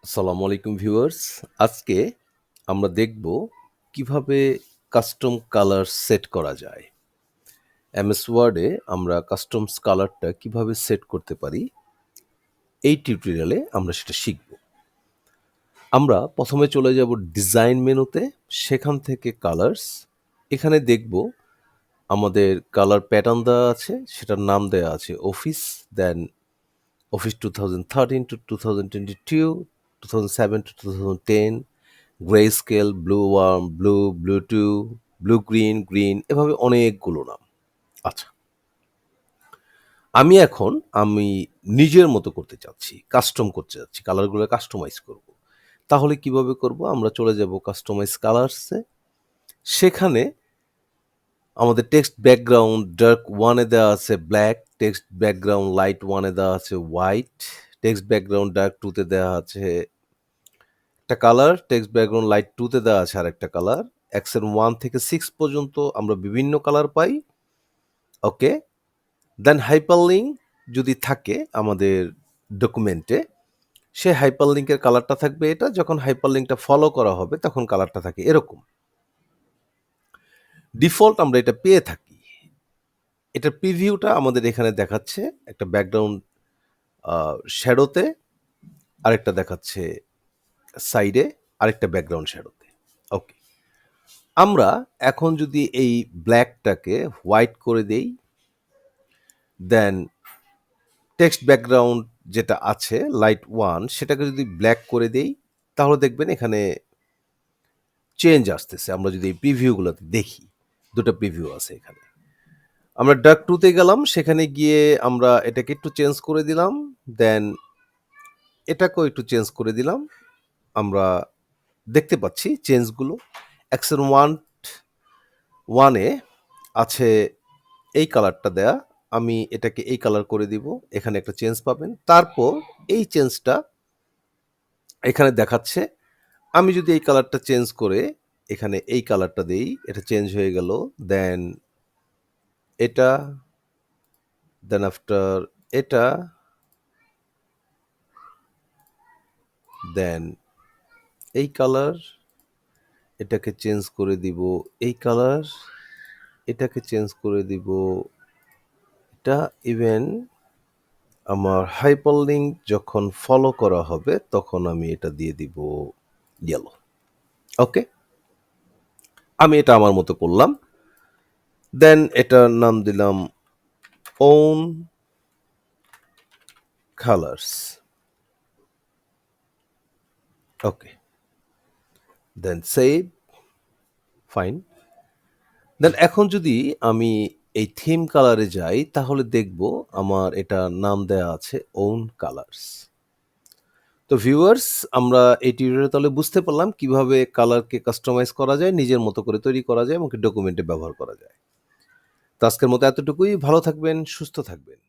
আসসালামু আলাইকুম ভিউয়ার্স। আজকে আমরা দেখব কিভাবে কাস্টম কালার সেট করা যায়। এমএস ওয়ার্ডে আমরা কাস্টমস কালারটা কিভাবে সেট করতে পারি, এই টিউটোরিয়ালে আমরা সেটা শিখব। আমরা প্রথমে চলে যাব ডিজাইন মেনুতে, সেখান থেকে কালার্স। এখানে দেখব আমাদের কালার প্যাটার্ন দেওয়া আছে, সেটার নাম দেওয়া আছে office, then office 2013 to 2022, 2007 to 2010, grayscale, blue warm, blue, blue two, blue green, green, এভাবে অনেকগুলো নাম। আচ্ছা, আমি নিজের মতো করতে চাচ্ছি, কাস্টম করতে চাচ্ছি, কালারগুলো কাস্টমাইজ করব। তাহলে কিভাবে করব? আমরা চলে যাব কাস্টমাইজ কালার্সে। সেখানে আমাদের টেক্সট ব্যাকগ্রাউন্ড ডার্ক ওয়ানে দেওয়া আছে ব্ল্যাক, টেক্সট ব্যাকগ্রাউন্ড লাইট ওয়ানে দেওয়া আছে হোয়াইট, টেক্সট ব্যাকগ্রাউন্ড ডার্ক টুতে দেওয়া আছে একটা কালার, টেক্সট ব্যাকগ্রাউন্ড লাইট টুতে দেওয়া আছে আরেকটা কালার। অ্যাকশন 1 থেকে 6 পর্যন্ত আমরা বিভিন্ন কালার পাই। ওকে, দেন হাইপারলিঙ্ক যদি থাকে আমাদের ডকুমেন্টে, সে হাইপারলিঙ্কের কালারটা থাকবে এটা, যখন হাইপারলিঙ্কটা ফলো করা হবে তখন কালারটা থাকে এরকম। ডিফল্ট আমরা এটা পেয়ে থাকি। এটার প্রিভিউটা আমাদের এখানে দেখাচ্ছে একটা ব্যাকগ্রাউন্ড শ্যাডোতে, আরেকটা দেখাচ্ছে সাইডে, আরেকটা ব্যাকগ্রাউন্ড শ্যাডোতে। ওকে, আমরা এখন যদি এই ব্ল্যাকটাকে হোয়াইট করে দেই, দেন টেক্সট ব্যাকগ্রাউন্ড যেটা আছে লাইট ওয়ান সেটাকে যদি ব্ল্যাক করে দেই, তাহলে দেখবেন এখানে চেঞ্জ আসতেছে। আমরা যদি এই প্রিভিউগুলোতে দেখি, দুটো প্রিভিউ আছে এখানে। আমরা ডার্ক টুতে গেলাম, সেখানে গিয়ে আমরা এটাকে একটু চেঞ্জ করে দিলাম, দেন এটাকেও একটু চেঞ্জ করে দিলাম। আমরা দেখতে পাচ্ছি চেঞ্জগুলো। অ্যাকশন ওয়ানে আছে এই কালারটা দেয়া, আমি এটাকে এই কালার করে দিব, এখানে একটা চেঞ্জ পাবেন। তারপর এই চেঞ্জটা এখানে দেখাচ্ছে। আমি যদি এই কালারটা চেঞ্জ করে এখানে এই কালারটা দেই, এটা চেঞ্জ হয়ে গেল। দেন এটা, দেন আফটার এটা, দেন এই কালার, এটাকে চেঞ্জ করে দিব এই কালার, এটাকে চেঞ্জ করে দিব এটা। ইভেন আমার হাইপারলিঙ্ক যখন ফলো করা হবে তখন আমি এটা দিয়ে দিব ইয়েলো। ওকে, আমি এটা আমার মতো করলাম। দেন এটার নাম দিলাম own colours. Okay, then save, fine. Then এখন যদি আমি এই থিম কালারে যাই, তাহলে দেখব আমার এটা নাম দেয়া আছে ওন কালার্স। তো ভিউয়ার্স, আমরা এই টিউটোরিয়ালে তাহলে বুঝতে পারলাম কিভাবে কালারকে কাস্টমাইজ করা যায়, নিজের মতো করে তৈরি করা যায় এবং ডকুমেন্টে ব্যবহার করা যায়। তো আজকের মতো এতটুকুই। ভালো থাকবেন, সুস্থ থাকবেন।